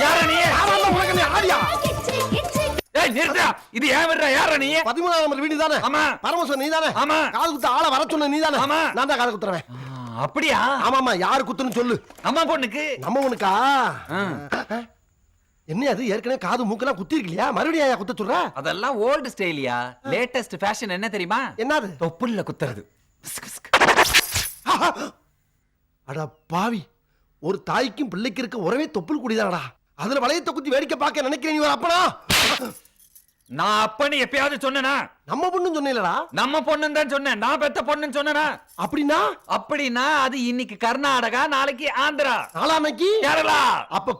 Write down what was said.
யார நீ? ஆமாண்டா உனக்கு நீ ஆடியா? ஏய் நிறுத்தா. இது ஏன் விடுற? யார நீ? 13ஆம் நம்பர் வீடு தானே? ஆமா. பரமேஸ்வரன் நீ தானே? ஆமா. காது குத்த ஆள வர சொன்ன நீ தானே? ஆமா. நான் தான் காது குத்துறேன். அப்படியா? ஆமாமா, யாரு குத்துன்னு சொல்லு. அம்மா பொண்ணுக்கு. நம்ம உனக்கா? என்ன அது ஏற்கனவே காது மூக்கெல்லாம் குத்தி இருக்கலையா? மறுபடியும் ஏன் குத்த சொல்ற? அதெல்லாம் ஓல்ட் ஸ்டைலியா. லேட்டஸ்ட் ஃபேஷன் என்ன தெரியுமா? என்னது? தொப்புள்ள குத்துறது. அட பாவி, ஒரு தாய்க்கும் பிள்ளைக்கு இருக்க உறவே தொப்புள் குடிதானடா. அதுல வளையத்தை குத்தி வேடிக்கை பார்க்க நினைக்கிறேன் நீ ஒரு அப்பனா? நான் அப்பன்னு எப்பயாவது சொன்னேனா? நம்ம பொண்ணுன்னு சொன்னீங்களா? நம்ம பொண்ணுன்னு தான் சொன்னேன். நான் பெத்த பொண்ணுன்னு சொன்னேனா? அப்படின்னா அப்படின்னா அது இன்னைக்கு கர்நாடகா, நாளைக்கு ஆந்திரா, நாளானைக்கு கேரளா. அப்ப